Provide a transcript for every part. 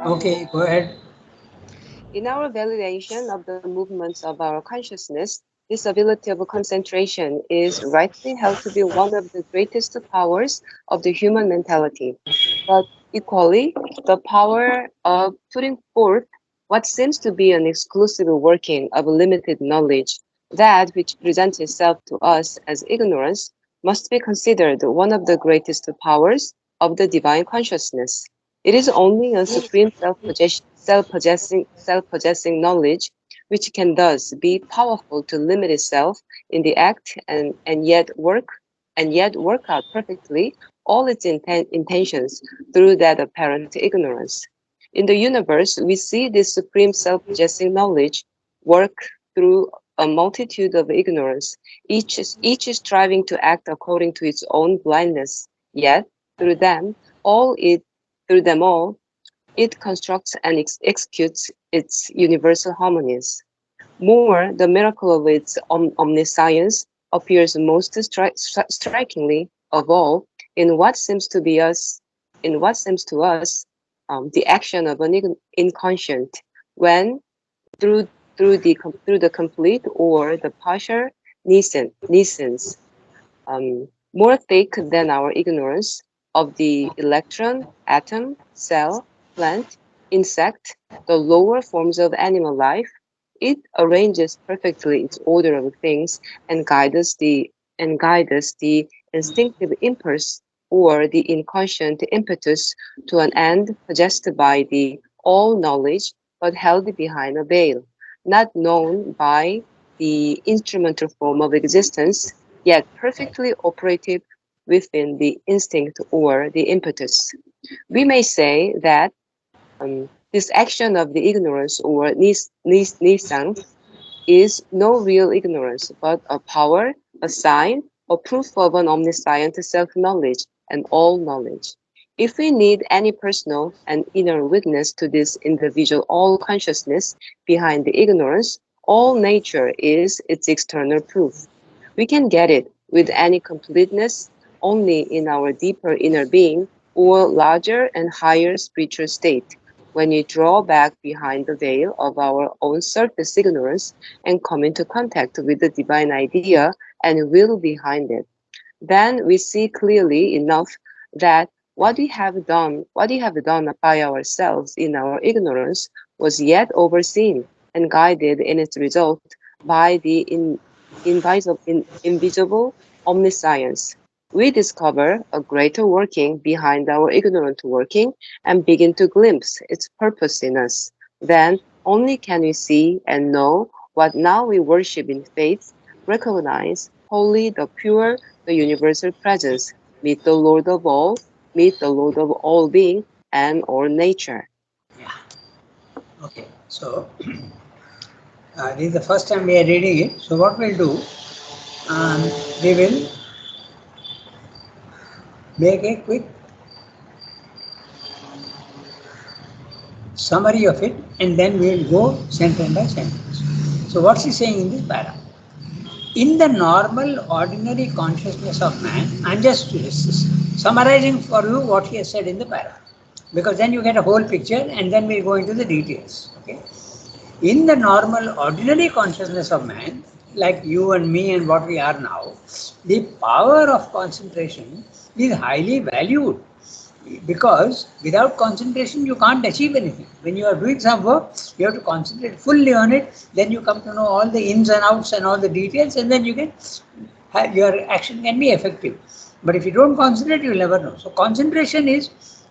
Okay, go ahead. In our evaluation of the movements of our consciousness, this ability of concentration is rightly held to be one of the greatest powers of the human mentality. But equally, the power of putting forth what seems to be an exclusive working of limited knowledge, that which presents itself to us as ignorance, must be considered one of the greatest powers of the divine consciousness. It is only a supreme self-possessing knowledge which can thus be powerful to limit itself in the act and yet work out perfectly all its intentions through that apparent ignorance. In the universe, we see this supreme self-possessing knowledge work through a multitude of ignorance, each is striving to act according to its own blindness. Yet, through them, all it through them all, it constructs and executes its universal harmonies. More, the miracle of its omniscience appears most strikingly of all in what seems to be us, in what seems to us, the action of an inconscient, when through through the complete or the partial nescience, more thick than our ignorance of the electron, atom, cell, plant, insect, the lower forms of animal life, it arranges perfectly its order of things and guides the instinctive impulse or the inconscient impetus to an end possessed by the all knowledge but held behind a veil, not known by the instrumental form of existence, yet perfectly operative within the instinct or the impetus. We may say that this action of the ignorance or nisang is no real ignorance, but a power, a sign, a proof of an omniscient self-knowledge and all knowledge. If we need any personal and inner witness to this individual all consciousness behind the ignorance, all nature is its external proof. We can get it with any completeness only in our deeper inner being or larger and higher spiritual state when we draw back behind the veil of our own surface ignorance and come into contact with the divine idea and will behind it. Then we see clearly enough that what we have done by ourselves in our ignorance was yet overseen and guided in its result by the invisible omniscience. We discover a greater working behind our ignorant working and begin to glimpse its purpose in us. Then only can we see and know what now we worship in faith, recognize wholly the pure, the universal presence, meet the Lord of all, meet the Lord of all being and all nature. Yeah. Okay. So this is the first time we are reading it. So what we'll do, um, we will make a quick summary of it, and then we'll go sentence by sentence. So what's he saying in this para? In the normal, ordinary consciousness of man, I'm just summarizing for you what he has said in the para, because then you get a whole picture, and then we'll go into the details. Okay. In the normal, ordinary consciousness of man, like you and me and what we are now, the power of concentration is highly valued, because without concentration you can't achieve anything. When you are doing some work, you have to concentrate fully on it, then you come to know all the ins and outs and all the details, and then you can your action can be effective. But if you don't concentrate, you'll never know. So concentration is,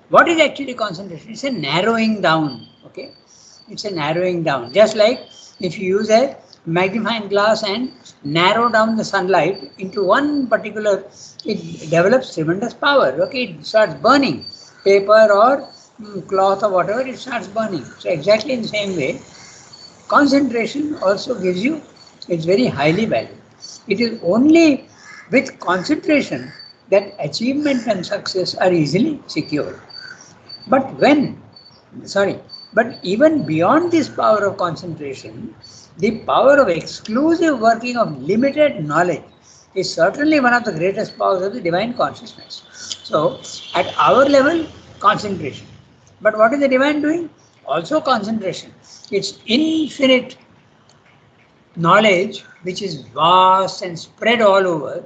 what is actually concentration? It's a narrowing down. Okay, it's a narrowing down. Just like if you use a magnifying glass and narrow down the sunlight into one particular, it develops tremendous power. Okay, it starts burning paper or cloth or whatever, it starts burning. So exactly in the same way, concentration also gives you, it's very highly valued. It is only with concentration that achievement and success are easily secured. But when, sorry, but even beyond this power of concentration, the power of exclusive working of limited knowledge is certainly one of the greatest powers of the divine consciousness. So, at our level, concentration. But what is the divine doing? also concentration. It's infinite knowledge which is vast and spread all over.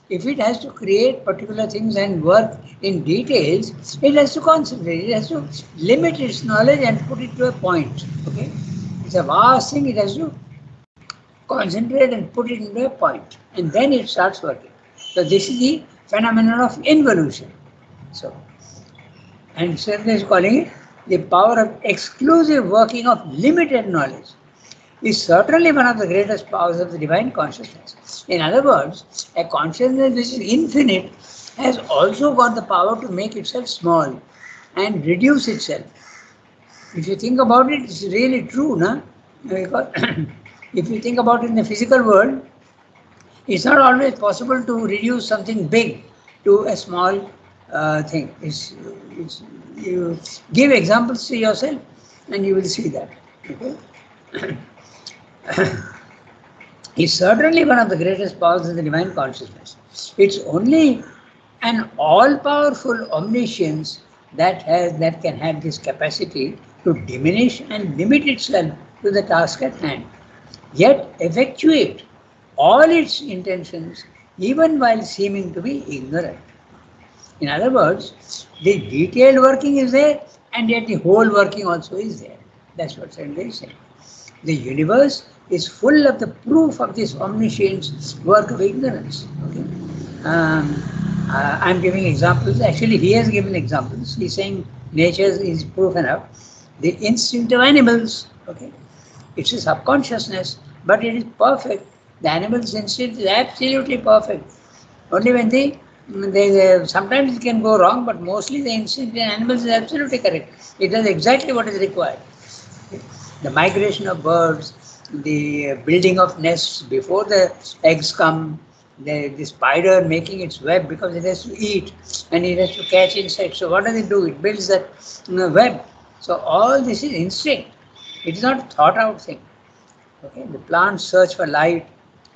If it has to create particular things and work in details, it has to concentrate, it has to limit its knowledge and put it to a point. Okay? It's a vast thing, it has to concentrate and put it into a point, and then it starts working. So this is the phenomenon of involution. So, and Sridhar is calling it the power of exclusive working of limited knowledge is certainly one of the greatest powers of the divine consciousness. In other words, a consciousness which is infinite has also got the power to make itself small and reduce itself. If you think about it, it's really true, no? Because if you think about it in the physical world, it's not always possible to reduce something big to a small thing. You give examples to yourself and you will see that. Okay? Is certainly one of the greatest powers of the divine consciousness. It's only an all-powerful omniscience that can have this capacity to diminish and limit itself to the task at hand, yet effectuate all its intentions even while seeming to be ignorant. In other words, the detailed working is there and yet the whole working also is there. That's what Sridhar is saying. The universe is full of the proof of this omniscience work of ignorance. Okay? I'm giving examples. Actually, he has given examples. He's saying nature is proof enough. The instinct of animals, okay, it's a subconsciousness, but it is perfect. The animal's instinct is absolutely perfect. Only when they sometimes it can go wrong, but mostly the instinct in animals is absolutely correct. It does exactly what is required. The migration of birds, the building of nests before the eggs come, the spider making its web because it has to eat and it has to catch insects. So what does it do? It builds that web. So all this is instinct. It is not a thought out thing. Okay? The plants search for light.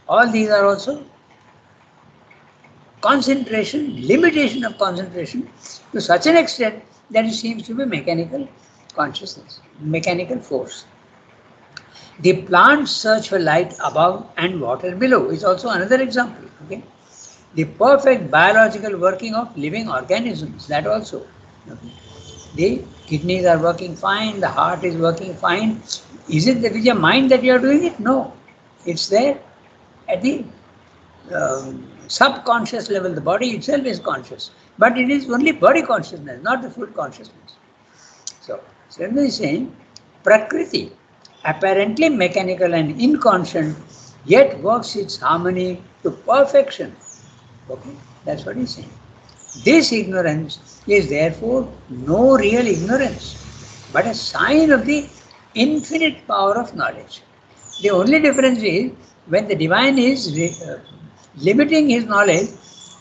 All these are also concentration, limitation of concentration to such an extent that it seems to be mechanical consciousness, mechanical force. The plants search for light above and water below is also another example. Okay? The perfect biological working of living organisms, that also. Okay? The kidneys are working fine, the heart is working fine. Is it with your mind that you are doing it? No. It's there at the subconscious level. The body itself is conscious, but it is only body consciousness, not the full consciousness. So, Sridhar is saying, Prakriti, apparently mechanical and inconscient, yet works its harmony to perfection. Okay, that's what he's saying. This ignorance is therefore no real ignorance, but a sign of the infinite power of knowledge. The only difference is when the divine is limiting his knowledge,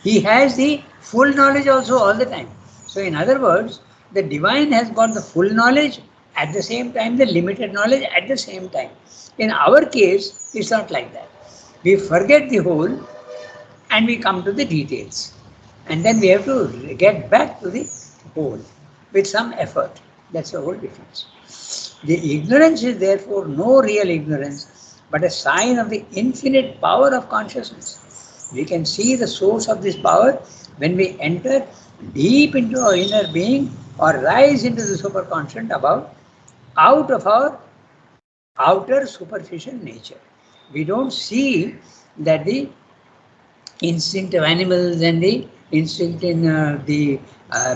he has the full knowledge also all the time. So in other words, the divine has got the full knowledge at the same time, the limited knowledge at the same time. In our case, it's not like that. We forget the whole and we come to the details. And then we have to get back to the whole with some effort. That's the whole difference. The ignorance is therefore no real ignorance, but a sign of the infinite power of consciousness. We can see the source of this power when we enter deep into our inner being or rise into the superconscious above, out of our outer superficial nature. We don't see that the instinct of animals and the instinct in the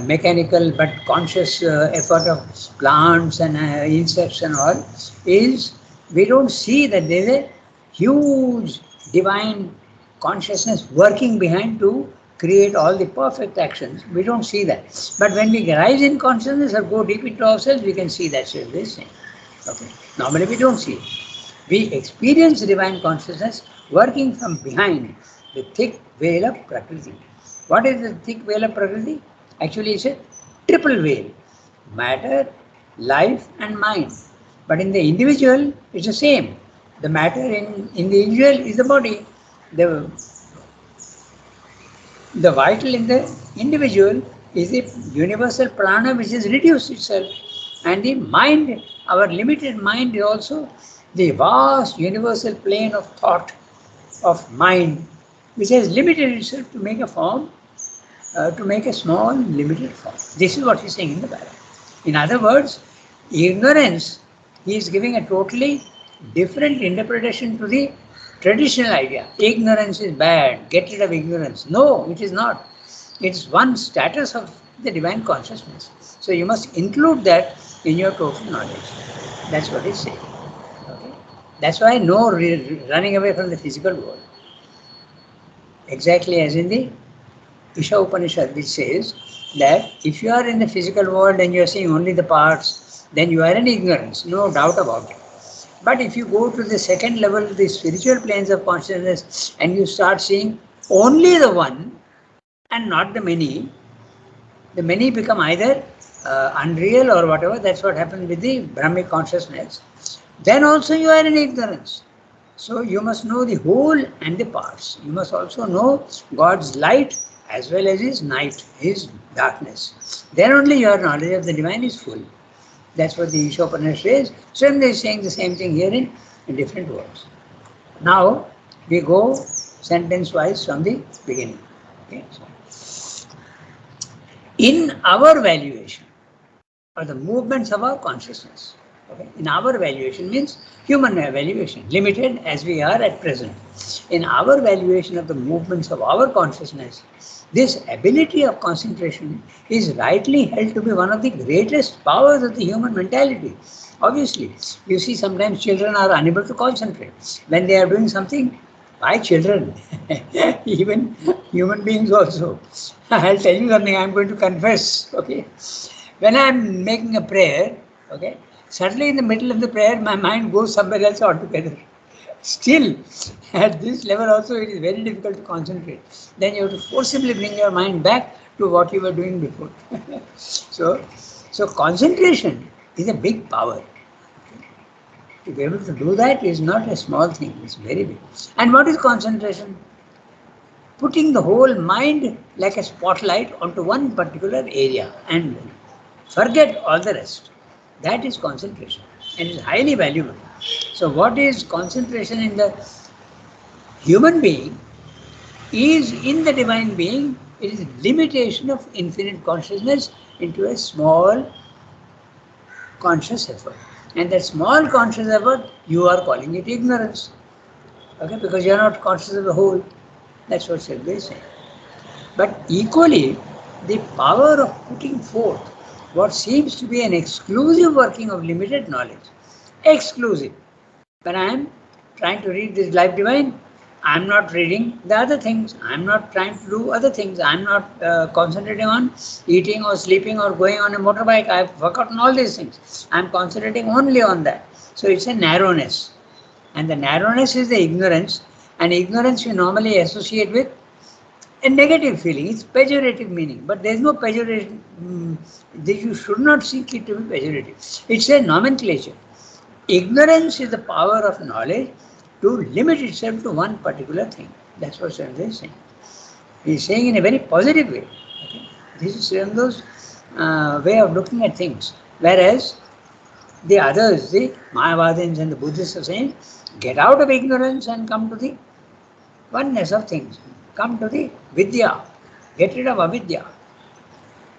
mechanical but conscious effort of plants and insects and all is, we don't see that there is a huge divine consciousness working behind to create all the perfect actions. We don't see that. But when we rise in consciousness or go deep into ourselves, we can see that this thing. Okay. Normally we don't see it. We experience divine consciousness working from behind the thick veil of Prakriti. What is the thick veil of Prakriti? Actually, it's a triple veil: matter, life, and mind. But in the individual, it's the same. The matter in the individual is the body. The vital in the individual is the universal prana which has reduced itself. And the mind, our limited mind is also the vast universal plane of thought, of mind, which has limited itself to make a form, to make a small limited form. This is what he's saying in the paragraph. In other words, ignorance, he is giving a totally different interpretation to the traditional idea. Ignorance is bad, get rid of ignorance. No, it is not. It's one status of the divine consciousness. So you must include that in your total knowledge. That's what he's saying. Okay? That's why no running away from the physical world. Exactly as in the Isha Upanishad, which says that if you are in the physical world and you are seeing only the parts, then you are in ignorance, no doubt about it. But if you go to the second level, the spiritual planes of consciousness, and you start seeing only the one and not the many become either unreal or whatever. That's what happens with the Brahmic consciousness. Then also you are in ignorance. So you must know the whole and the parts. You must also know God's light as well as His night, His darkness. Then only your knowledge of the divine is full. That's what the Isha Upanishad says. Swami is saying the same thing here in different words. Now we go sentence-wise from the beginning. Okay? In our valuation, or the movements of our consciousness. Okay? In our valuation means human valuation, limited as we are at present. In our valuation of the movements of our consciousness, this ability of concentration is rightly held to be one of the greatest powers of the human mentality. Obviously, you see sometimes children are unable to concentrate when they are doing something. Why children? Even human beings also. I'll tell you something, I'm going to confess. Okay. When I'm making a prayer, okay, suddenly in the middle of the prayer, my mind goes somewhere else altogether. Still, at this level also, it is very difficult to concentrate. Then you have to forcibly bring your mind back to what you were doing before. so concentration is a big power. To be able to do that is not a small thing, it's very big. And what is concentration? Putting the whole mind like a spotlight onto one particular area and forget all the rest. That is concentration and is highly valuable. So what is concentration in the human being is in the divine being, it is limitation of infinite consciousness into a small conscious effort. And that small conscious effort, you are calling it ignorance. Okay, because you are not conscious of the whole. That's what Shelby is saying. But equally, the power of putting forth what seems to be an exclusive working of limited knowledge. Exclusive. When I am trying to read this Life Divine, I am not reading the other things. I am not trying to do other things. I am not concentrating on eating or sleeping or going on a motorbike. I have forgotten all these things. I am concentrating only on that. So it's a narrowness. And the narrowness is the ignorance. And ignorance you normally associate with a negative feeling. It's pejorative meaning. But there is no pejorative. You should not seek it to be pejorative. It's a nomenclature. Ignorance is the power of knowledge to limit itself to one particular thing. That's what Sri Aurobindo is saying. He is saying in a very positive way. Okay? This is Sri Aurobindo's way of looking at things. Whereas the others, the Mayavadins and the Buddhists are saying, get out of ignorance and come to the oneness of things. Come to the Vidya. Get rid of avidya.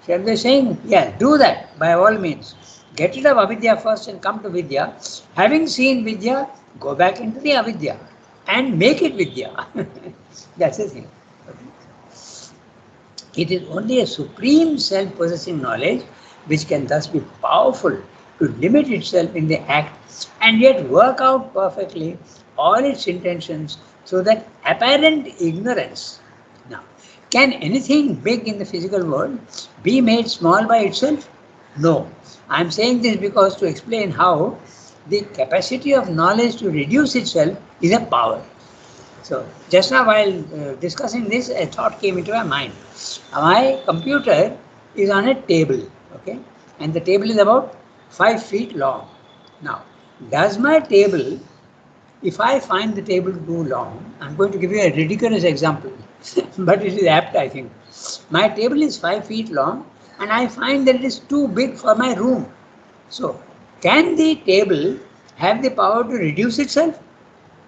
Sri Aurobindo is saying, yeah, do that by all means. Get rid of avidya first and come to Vidya. Having seen Vidya, go back into the avidya and make it Vidya. That's the thing. It is only a supreme self-possessing knowledge which can thus be powerful to limit itself in the act and yet work out perfectly all its intentions so that apparent ignorance. Now, can anything big in the physical world be made small by itself? No. I am saying this because to explain how the capacity of knowledge to reduce itself is a power. So, just now while discussing this, a thought came into my mind. My computer is on a table, okay, and the table is about 5 feet long. Now, does my table, if I find the table too long, I'm going to give you a ridiculous example, but it is apt, I think. My table is 5 feet long, and I find that it is too big for my room. So, can the table have the power to reduce itself?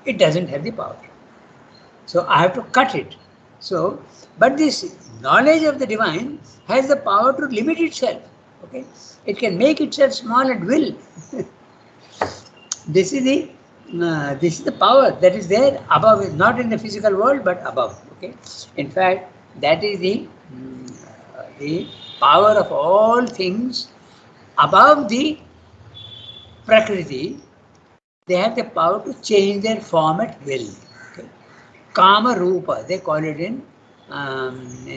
It doesn't have the power. So, I have to cut it. So, but this knowledge of the divine has the power to limit itself. Okay, it can make itself small at will. This is the power that is there above, not in the physical world but above. Okay, in fact, that is the power of all things above the Prakriti. They have the power to change their form at will. Okay? Kama Rupa, they call it in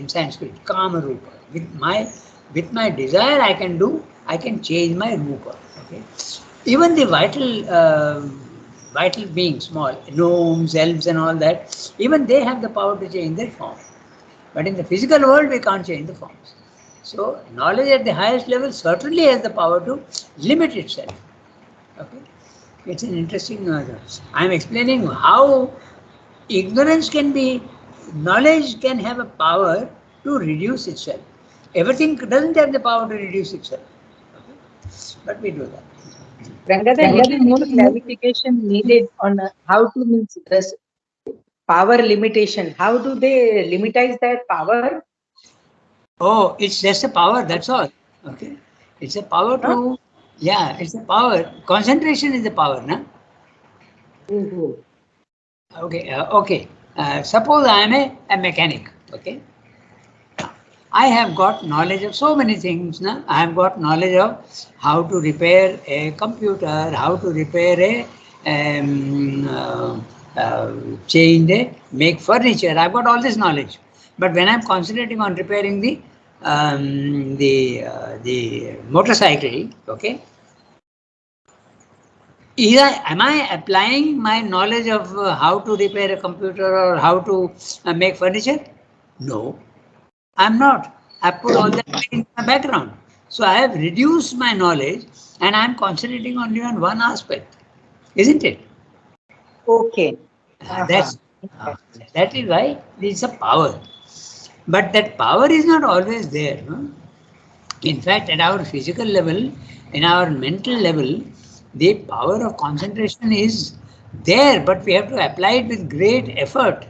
Sanskrit. Kama Rupa. With my desire, I can change my Rupa. Okay? Even the vital beings, small gnomes, elves, and all that, even they have the power to change their form. But in the physical world, we can't change the forms. So, knowledge at the highest level certainly has the power to limit itself. Okay, it's an interesting. I am explaining how ignorance can be, knowledge can have a power to reduce itself. Everything doesn't have the power to reduce itself. Okay? But we do that. Rangadhar, little more clarification needed on how to means this power limitation. How do they limitize that power? Oh, it's just a power, that's all. Okay. It's a power Huh? to, yeah, it's a power. Concentration is the power, no? Mhm. Okay. Suppose I am a mechanic. Okay. I have got knowledge of so many things. Na? I have got knowledge of how to repair a computer, how to repair change make furniture. I've got all this knowledge. But when I'm concentrating on repairing the motorcycle, okay, am I applying my knowledge of how to repair a computer or how to make furniture? No. I'm not. I put all that in my background. So I have reduced my knowledge and I'm concentrating only on one aspect, isn't it? Okay. That's that is why it's a power. But that power is not always there. No? In fact, at our physical level, in our mental level, the power of concentration is there, but we have to apply it with great effort.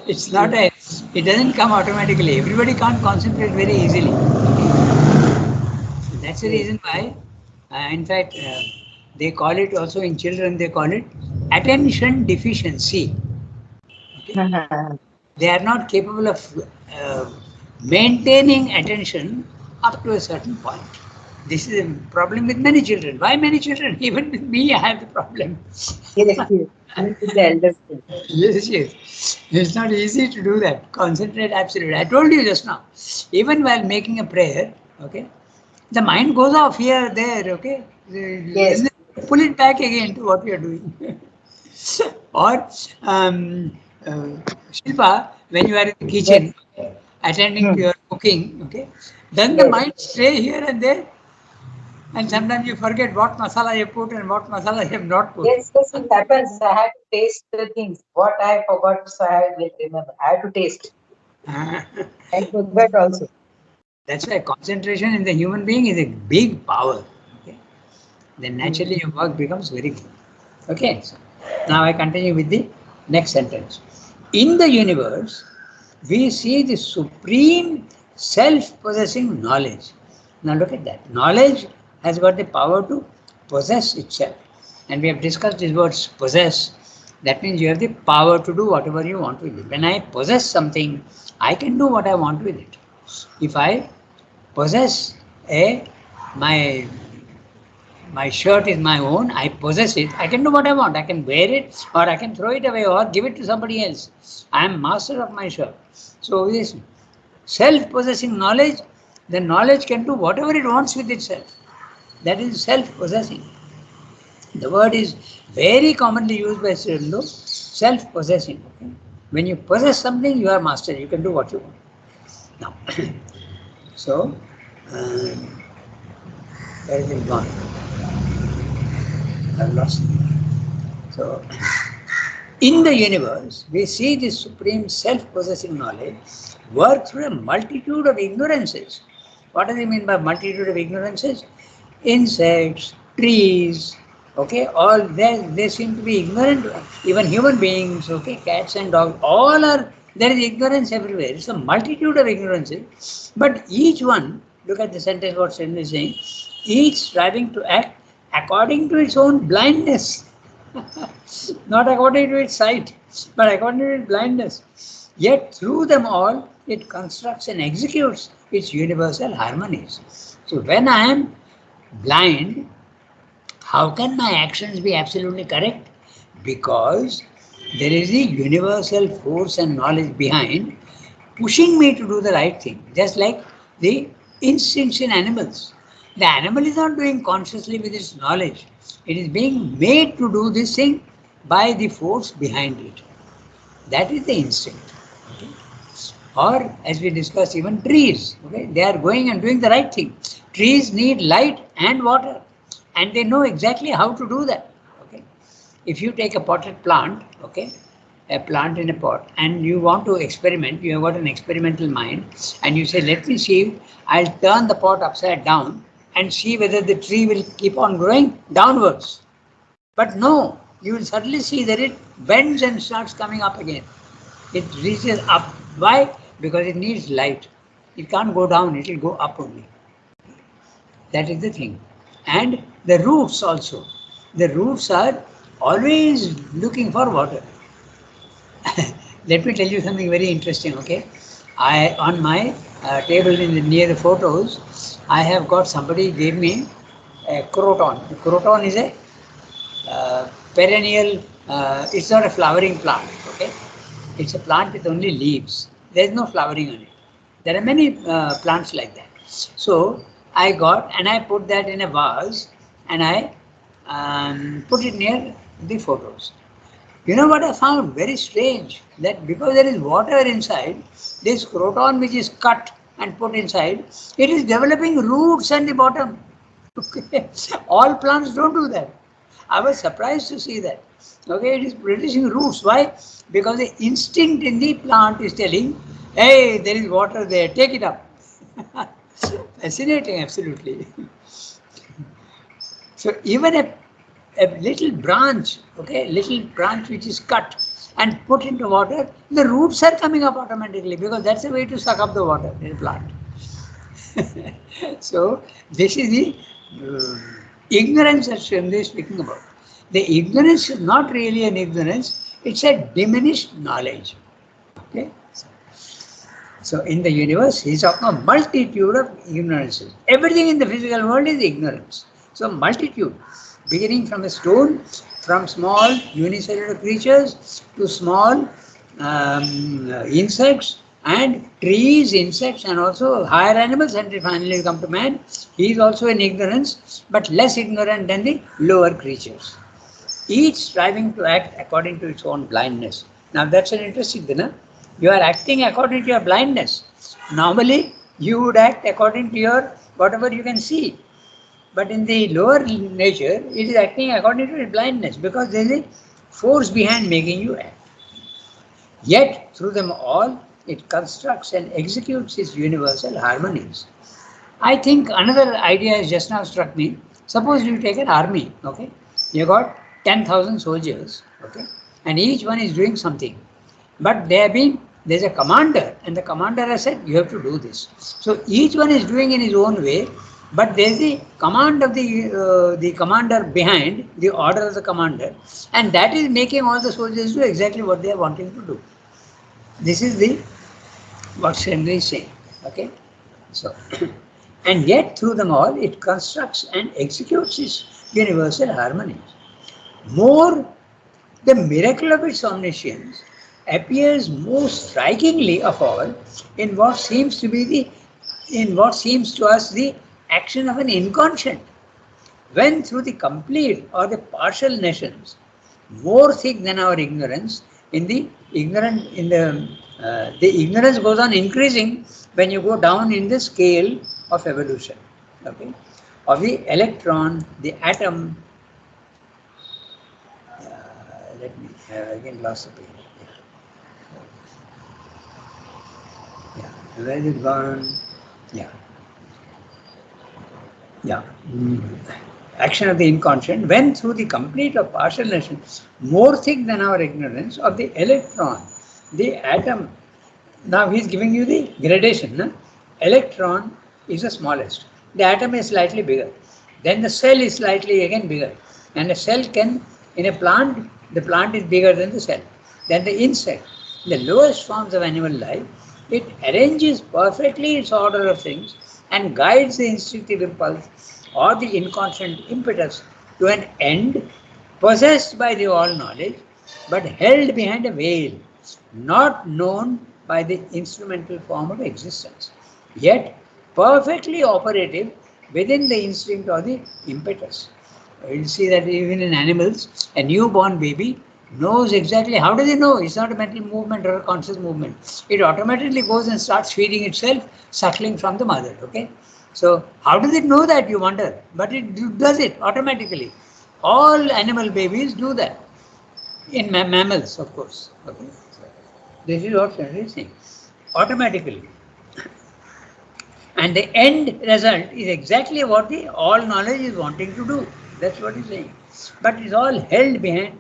It's not a, it doesn't come automatically. Everybody can't concentrate very easily. So that's the reason why, in fact, they call it also in children, they call it attention deficiency. Okay? They are not capable of maintaining attention up to a certain point. This is a problem with many children. Why many children? Even with me, I have the problem. Yes, yes. Even with the elders. Yes. It's not easy to do that. Concentrate absolutely. I told you just now. Even while making a prayer, okay, the mind goes off here, there, okay. Yes. Pull it back again to what you are doing. Or Shilpa, when you are in the kitchen attending to your cooking, okay, then the Yes. mind stay here and there, and sometimes you forget what masala you put and what masala you have not put. Yes, yes, it happens. I had to taste the things. What I forgot, so I will remember. I had to taste. I forgot also. That's why concentration in the human being is a big power. Okay? Then naturally your work becomes very good. Okay, so now I continue with the next sentence. In the universe, we see the supreme self-possessing knowledge. Now look at that. Knowledge has got the power to possess itself. And we have discussed these words possess. That means you have the power to do whatever you want with it. When I possess something, I can do what I want with it. If I possess my my shirt is my own, I possess it, I can do what I want. I can wear it or I can throw it away or give it to somebody else. I am master of my shirt. So this self-possessing knowledge, the knowledge can do whatever it wants with itself. That is self-possessing. The word is very commonly used by Sri Aurobindo, self-possessing. Okay? When you possess something, you are master. You can do what you want. Now, so, where is it gone? I've lost it. So, in the universe, we see this supreme self-possessing knowledge work through a multitude of ignorances. What does he mean by multitude of ignorances? insects, trees, okay, all they seem to be ignorant, even human beings, okay, cats and dogs, all are, there is ignorance everywhere. It's a multitude of ignorances, but each one, look at the sentence what Sen is saying, each striving to act according to its own blindness, not according to its sight, but according to its blindness. Yet through them all, it constructs and executes its universal harmonies. So when I am blind, how can my actions be absolutely correct? Because there is a universal force and knowledge behind pushing me to do the right thing, just like the instincts in animals. The animal is not doing consciously with its knowledge, it is being made to do this thing by the force behind it. That is the instinct. Okay? Or, as we discussed, even trees, okay, they are going and doing the right thing. Trees need light and water, and they know exactly how to do that. Okay, if you take a potted plant, okay, a plant in a pot, and you want to experiment, you have got an experimental mind, and you say, let me see, I'll turn the pot upside down and see whether the tree will keep on growing downwards. But no, you will suddenly see that it bends and starts coming up again. It reaches up. Why? Because it needs light. It can't go down, it will go up only. That is the thing. And the roots also. The roots are always looking for water. Let me tell you something very interesting, okay? I on my table near the photos, I have got somebody gave me a croton. A croton is a perennial, it's not a flowering plant, okay? It's a plant with only leaves. There is no flowering on it. There are many plants like that. So I got and I put that in a vase and I put it near the photos. You know what I found? Very strange that because there is water inside, this croton which is cut and put inside, it is developing roots at the bottom. Okay. All plants don't do that. I was surprised to see that. Okay, it is producing roots. Why? Because the instinct in the plant is telling, hey, there is water there, take it up. Fascinating, absolutely. So even a little branch, okay, little branch which is cut and put into water, the roots are coming up automatically because that's the way to suck up the water in a plant. So this is the ignorance that Srimdev is speaking about. The ignorance is not really an ignorance, it's a diminished knowledge. Okay. So in the universe, he's talking a multitude of ignorances. Everything in the physical world is ignorance. So multitude, beginning from a stone, from small unicellular creatures to small insects and trees, insects, and also higher animals, and finally come to man. He is also in ignorance, but less ignorant than the lower creatures. Each striving to act according to its own blindness. Now that's an interesting thing. Huh? You are acting according to your blindness. Normally, you would act according to your whatever you can see. But in the lower nature, it is acting according to its blindness because there is a force behind making you act. Yet, through them all, it constructs and executes its universal harmonies. I think another idea has just now struck me. Suppose you take an army, okay? You got 10,000 soldiers, okay? And each one is doing something. But there's a commander, and the commander has said, you have to do this. So each one is doing in his own way, but there's the command of the commander behind, the order of the commander, and that is making all the soldiers do exactly what they are wanting to do. This is the what Shendra is saying, okay? So, and yet through them all, it constructs and executes its universal harmonies. More, the miracle of its omniscience appears most strikingly of all in what seems to us the action of an inconscient, when through the complete or the partial nations, more thick than our ignorance, the ignorance goes on increasing when you go down in the scale of evolution, okay, of the electron, the atom. Let me again lost the page. Yeah, where is it gone? Yeah. Yeah. Action of the inconscient, when through the complete or partial nation, more thick than our ignorance of the electron, the atom. Now he is giving you the gradation. No? Electron is the smallest. The atom is slightly bigger. Then the cell is slightly again bigger. And a cell can, in a plant, the plant is bigger than the cell. Then the insect, the lowest forms of animal life, it arranges perfectly its order of things and guides the instinctive impulse or the inconscient impetus to an end possessed by the all knowledge but held behind a veil, not known by the instrumental form of existence, yet perfectly operative within the instinct or the impetus. You'll see that even in animals, a newborn baby knows exactly how does it know? It's not a mental movement or a conscious movement. It automatically goes and starts feeding itself, suckling from the mother. Okay, so how does it know that? You wonder, but it does it automatically. All animal babies do that. In mammals, of course. Okay, so this is what Sandra is saying. Automatically. And the end result is exactly what the all knowledge is wanting to do. That's what he's saying. But it's all held behind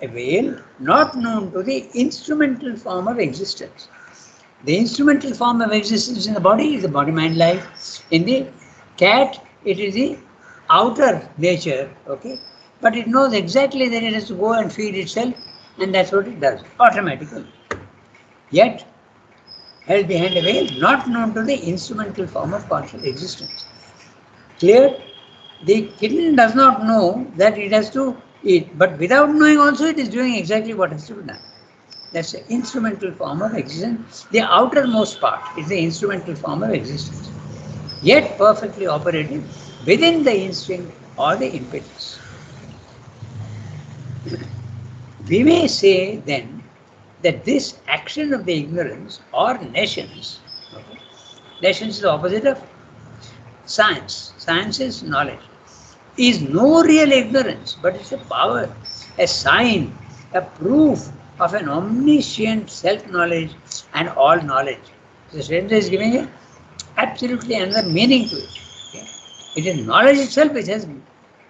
a veil not known to the instrumental form of existence. The instrumental form of existence in the body is the body mind life. In the cat, it is the outer nature, okay? But it knows exactly that it has to go and feed itself, and that's what it does automatically. Yet, held behind a veil, not known to the instrumental form of conscious existence. Clear? The kitten does not know that it has to eat, but without knowing also it is doing exactly what has to be done. That's the instrumental form of existence. The outermost part is the instrumental form of existence, yet perfectly operative within the instinct or the impetus. We may say then that this action of the ignorance or nations, okay, nations is the opposite of science. Science is knowledge. Is no real ignorance, but it's a power, a sign, a proof of an omniscient self-knowledge and all knowledge. The Srendra is giving a absolutely another meaning to it. Okay? It is knowledge itself which has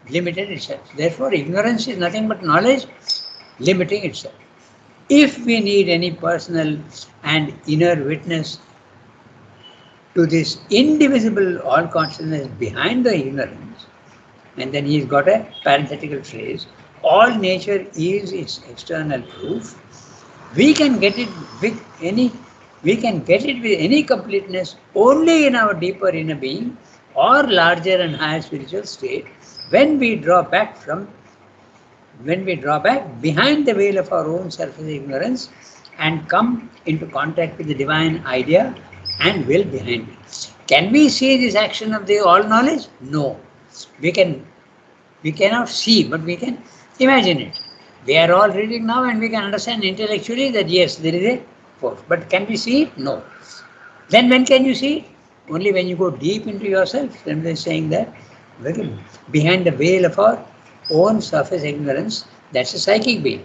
limited itself. Therefore, ignorance is nothing but knowledge limiting itself. If we need any personal and inner witness to this indivisible all consciousness behind the ignorance, and then he's got a parenthetical phrase, all nature is its external proof. We can get it with any completeness only in our deeper inner being or larger and higher spiritual state when we draw back behind the veil of our own surface ignorance and come into contact with the divine idea and will behind it. Can we see this action of the all knowledge? No. We cannot see, but we can imagine it. We are all reading now and we can understand intellectually that yes, there is a force. But can we see it? No. Then when can you see it? Only when you go deep into yourself. Then they're saying that behind the veil of our own surface ignorance, that's a psychic being,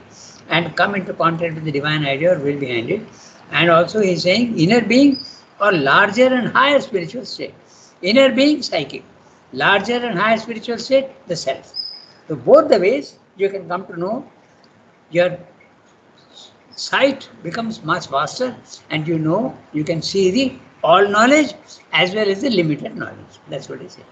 and come into contact with the divine idea or will behind it. And also he's saying inner being or larger and higher spiritual state. Inner being, psychic. Larger and higher spiritual state, the self. So both the ways you can come to know, your sight becomes much vaster and you can see the all knowledge as well as the limited knowledge. That's what he said.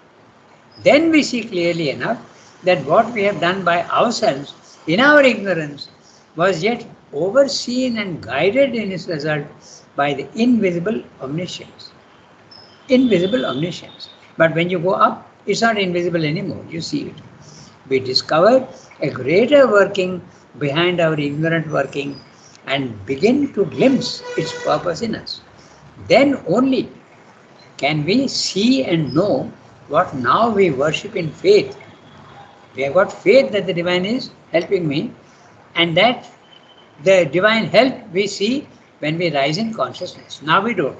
Then we see clearly enough that what we have done by ourselves in our ignorance was yet overseen and guided in its result by the invisible omniscience. Invisible omniscience. But when you go up, it's not invisible anymore. You see it. We discover a greater working behind our ignorant working and begin to glimpse its purpose in us. Then only can we see and know what now we worship in faith. We have got faith that the divine is helping me, and that the divine help we see when we rise in consciousness. Now we don't,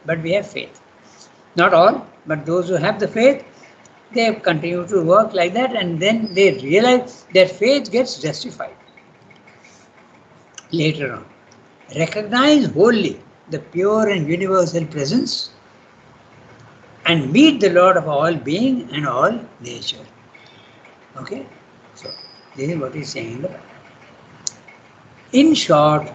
but we have faith. Not all, but those who have the faith, they continue to work like that, and then they realize their faith gets justified later on. Recognize wholly the pure and universal presence and meet the Lord of all being and all nature. Okay? So, this is what he's saying in the Bible. In short,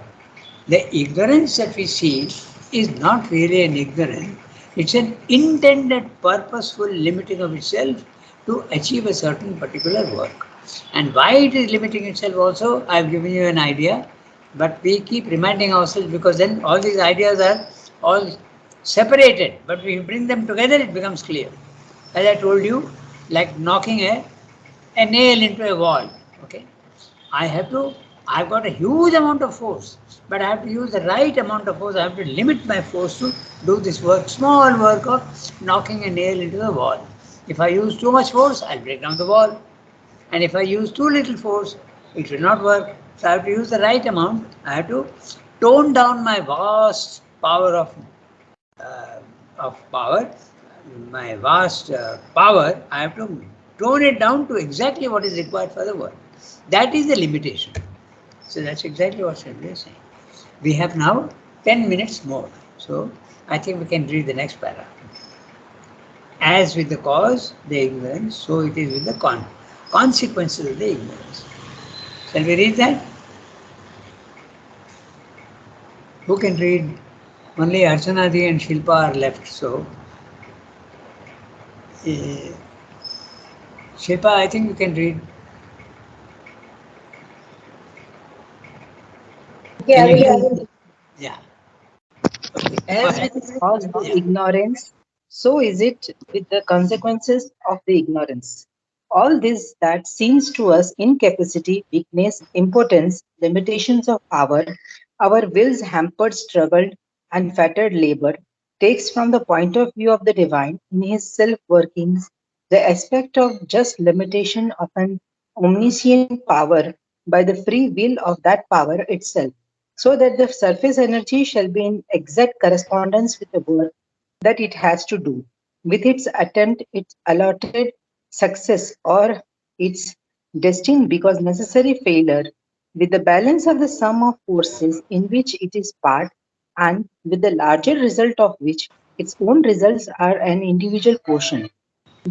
the ignorance that we see is not really an ignorance, it's an intended, purposeful limiting of itself to achieve a certain particular work. And why it is limiting itself also, I've given you an idea, but we keep reminding ourselves because then all these ideas are all separated, but we bring them together, it becomes clear. As I told you, like knocking a nail into a wall. Okay, I've got a huge amount of force, but I have to use the right amount of force. I have to limit my force to do this work, small work of knocking a nail into the wall. If I use too much force, I'll break down the wall. And if I use too little force, it will not work. So I have to use the right amount. I have to tone down my vast power of power, my vast power. I have to tone it down to exactly what is required for the work. That is the limitation. So that's exactly what Sridhar is saying. We have now 10 minutes more. So I think we can read the next paragraph. As with the cause, the ignorance, so it is with the consequences of the ignorance. Shall we read that? Who can read? Only Archanadi and Shilpa are left. So, Shilpa, I think you can read. Yeah, Can you read? Yeah. Okay. as with the cause of ignorance, so is it with the consequences of the ignorance. All this that seems to us incapacity, weakness, impotence, limitations of power, our will's hampered struggle and fettered labor, takes from the point of view of the divine in his self workings the aspect of just limitation of an omniscient power by the free will of that power itself, so that the surface energy shall be in exact correspondence with the work that it has to do, with its attempt, its allotted success, or its destined because necessary failure, with the balance of the sum of forces in which it is part, and with the larger result of which its own results are an individual portion.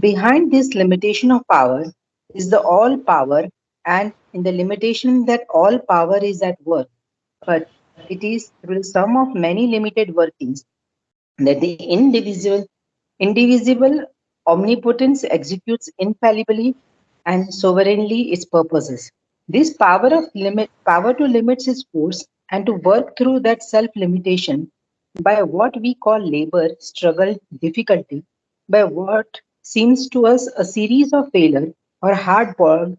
Behind this limitation of power is the all power, and in the limitation that all power is at work, but it is through the sum of many limited workings that the indivisible omnipotence executes infallibly and sovereignly its purposes. This power to limit its force and to work through that self-limitation by what we call labor, struggle, difficulty, by what seems to us a series of failure or hard-work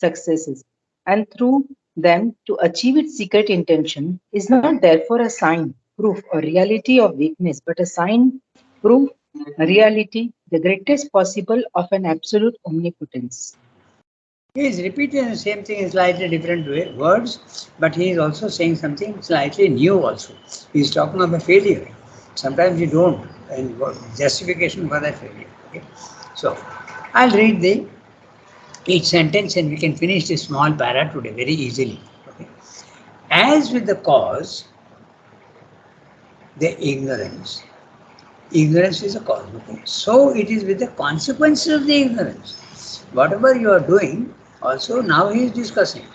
successes, and through them to achieve its secret intention is not therefore a sign, proof, or reality of weakness, but a sign, proof, reality, the greatest possible of an absolute omnipotence. He is repeating the same thing in slightly different words, but he is also saying something slightly new also. He is talking about failure. Sometimes you don't, and justification for that failure. Okay? So, I'll read each sentence and we can finish this small para today very easily. Okay? As with the cause, the ignorance. Ignorance is a cause. Okay? So it is with the consequences of the ignorance. Whatever you are doing, also now he is discussing.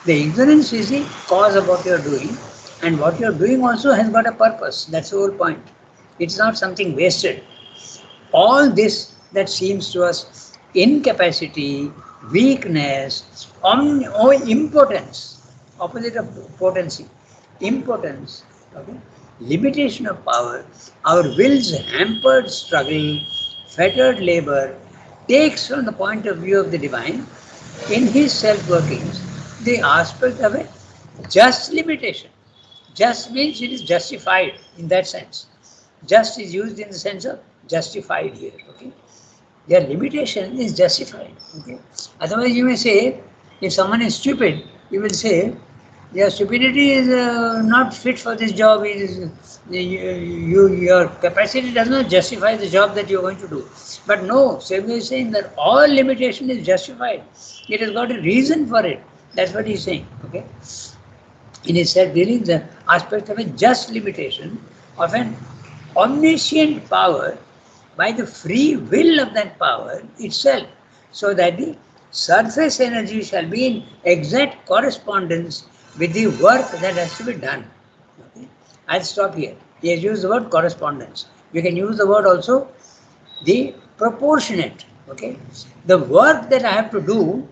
The ignorance is the cause of what you are doing, and what you are doing also has got a purpose. That's the whole point. It's not something wasted. All this that seems to us incapacity, weakness, impotence, opposite of potency, impotence, okay? Limitation of power, our will's hampered struggle, fettered labor, takes from the point of view of the divine in his self-workings the aspect of a just limitation. Just means it is justified in that sense. Just is used in the sense of justified here. Okay, their limitation is justified. Okay, otherwise you may say, if someone is stupid, you will say your stupidity is not fit for this job. Your capacity does not justify the job that you are going to do. But no, Samuel is saying that all limitation is justified. It has got a reason for it. That's what he's saying. Okay, in his self-dealing, the aspect of a just limitation of an omniscient power by the free will of that power itself, so that the surface energy shall be in exact correspondence with the work that has to be done. Okay? I'll stop here. He has used the word correspondence. We can use the word also the proportionate. Okay? The work that I have to do,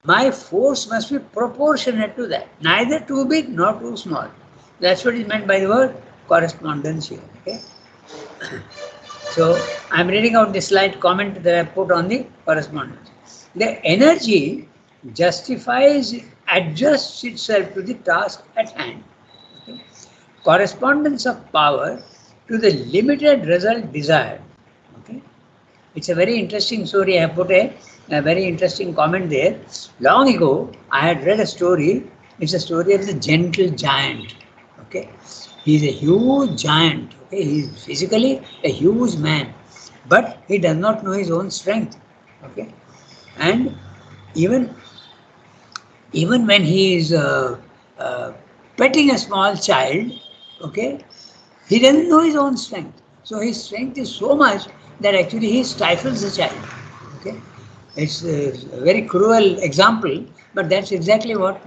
my force must be proportionate to that, neither too big nor too small. That's what is meant by the word correspondence here. Okay? So I'm reading out the slight comment that I put on the correspondence. The energy justifies, adjusts itself to the task at hand. Okay? Correspondence of power to the limited result desired. Okay? It's a very interesting story. I put a very interesting comment there. Long ago, I had read a story. It's a story of the gentle giant. Okay, he's a huge giant. Okay, he's physically a huge man, but he does not know his own strength. Okay, and even when he is petting a small child, okay, he doesn't know his own strength. So his strength is so much that actually he stifles the child. Okay, it's a very cruel example, but that's exactly what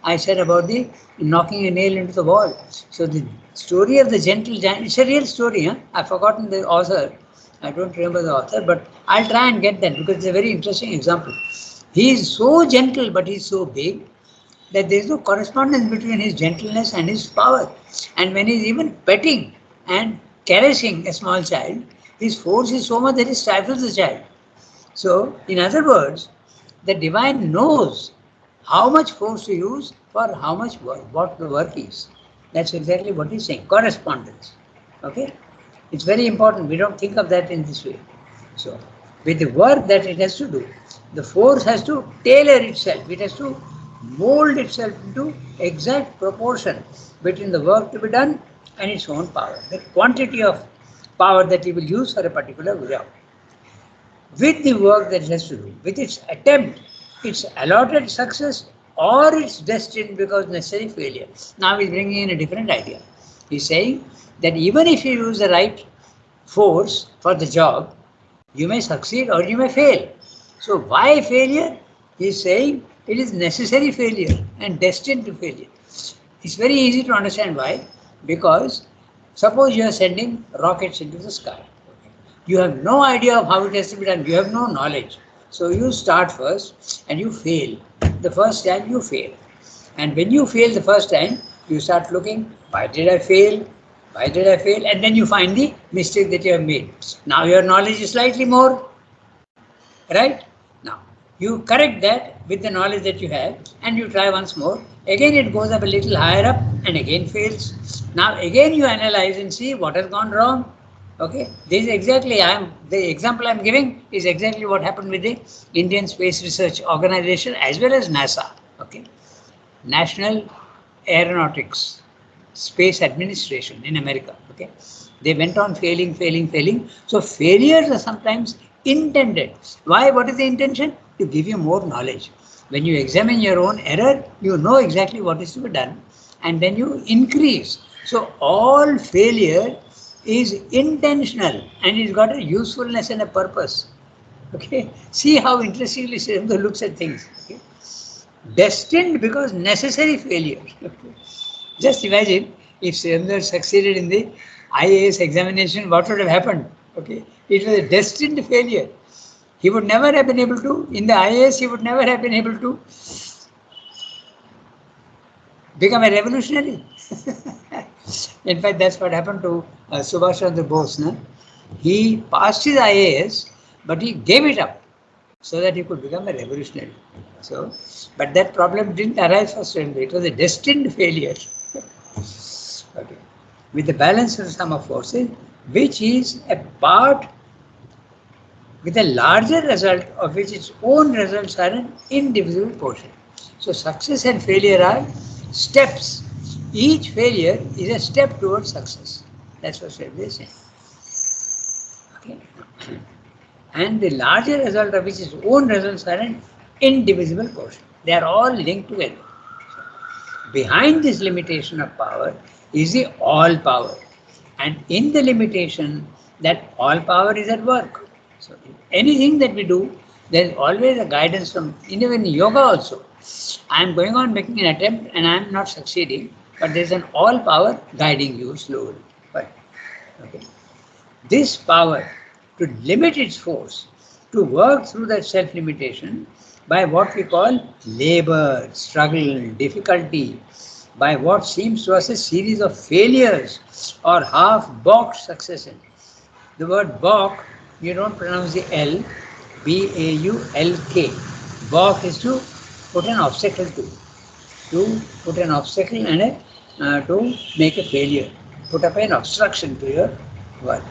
I said about the knocking a nail into the wall. So the story of the gentle giant, it's a real story. Huh? I've forgotten the author. I don't remember the author, but I'll try and get that because it's a very interesting example. He is so gentle, but he's so big that there is no correspondence between his gentleness and his power. And when he's even petting and caressing a small child, his force is so much that he stifles the child. So, in other words, the divine knows how much force to use for how much work, what the work is. That's exactly what he's saying. Correspondence. Okay? It's very important. We don't think of that in this way. So, with the work that it has to do, the force has to tailor itself. It has to mold itself into exact proportion between the work to be done and its own power. The quantity of power that it will use for a particular job. With the work that it has to do, with its attempt, its allotted success or its destined because necessary failure. Now he's bringing in a different idea. He's saying that even if you use the right force for the job, you may succeed or you may fail. So why failure? He's saying it is necessary failure and destined to failure. It's very easy to understand why. Because suppose you are sending rockets into the sky. You have no idea of how it has to be done. You have no knowledge. So you start first and you fail. The first time you fail. And when you fail the first time, you start looking, why did I fail? Why did I fail? And then you find the mistake that you have made. Now your knowledge is slightly more. Right? Now, you correct that with the knowledge that you have and you try once more. Again it goes up a little higher up and again fails. Now again you analyze and see what has gone wrong. Okay, this is exactly the example I'm giving is exactly what happened with the Indian Space Research Organization as well as NASA. Okay, National Aeronautics Space Administration in America. Okay, they went on failing. So failures are sometimes intended. Why? What is the intention? To give you more knowledge. When you examine your own error, you know exactly what is to be done, and then you increase. So all failure is intentional and it's got a usefulness and a purpose. Okay, see how interestingly Sri Aurobindo looks at things. Okay? Destined because necessary failure. Okay? Just imagine if Sri Aurobindo succeeded in the IAS examination, what would have happened? Okay, it was a destined failure. He would never have been able to, in the IAS, he would never have been able to become a revolutionary. In fact, that's what happened to Subhash Chandra Bose. No? He passed his IAS, but he gave it up so that he could become a revolutionary. So, but that problem didn't arise for Sri Aurobindo. It was a destined failure. Okay. With the balance of the sum of forces, which is a part with a larger result of which its own results are an indivisible portion. So success and failure are steps. Each failure is a step towards success. That's what Sri Aurobindo is saying. Okay. And the larger result of which its own results are an indivisible portion. They are all linked together. Behind this limitation of power is the all power. And in the limitation that all power is at work. So anything that we do, there is always a guidance from, even in yoga also. I am going on making an attempt and I am not succeeding, but there is an all power guiding you slowly. But okay, this power to limit its force, to work through that self limitation by what we call labor, struggle, difficulty, by what seems to us a series of failures or half balked successes. The word balk, you don't pronounce the L, Baulk. Balk is to put an obstacle to put an obstacle and to make a failure, put up an obstruction to your work.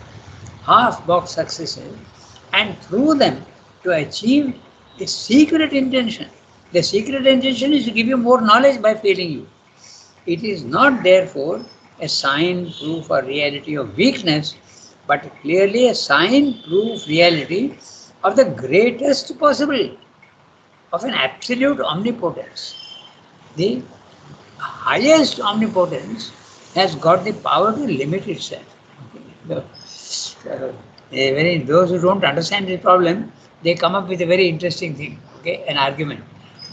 Half box successes, and through them to achieve the secret intention. The secret intention is to give you more knowledge by failing you. It is not therefore a sign, proof, or reality of weakness, but clearly a sign, proof, reality of the greatest possible, of an absolute omnipotence. The highest omnipotence has got the power to limit itself. Okay. Those who don't understand this problem, they come up with a very interesting thing, okay, an argument.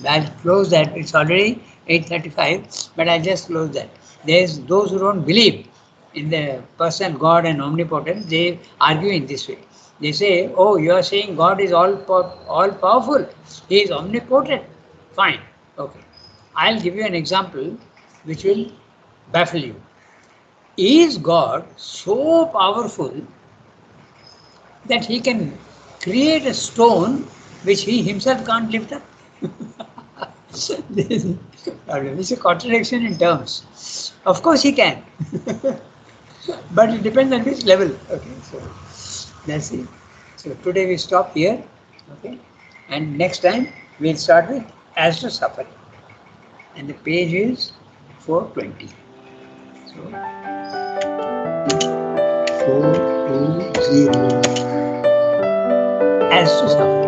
I'll close that. It's already 8:35, but I'll just close that. There's those who don't believe in the person, God and omnipotence, they argue in this way. They say, oh, you are saying God is all powerful. He is omnipotent. Fine. Okay. I'll give you an example which will baffle you. Is God so powerful that he can create a stone which he himself can't lift up? This is a contradiction in terms. Of course he can. But it depends on which level. Okay, so that's it. So today we stop here. Okay, and next time we'll start with as to suffering. And the page is 420. So 420. As to suffering.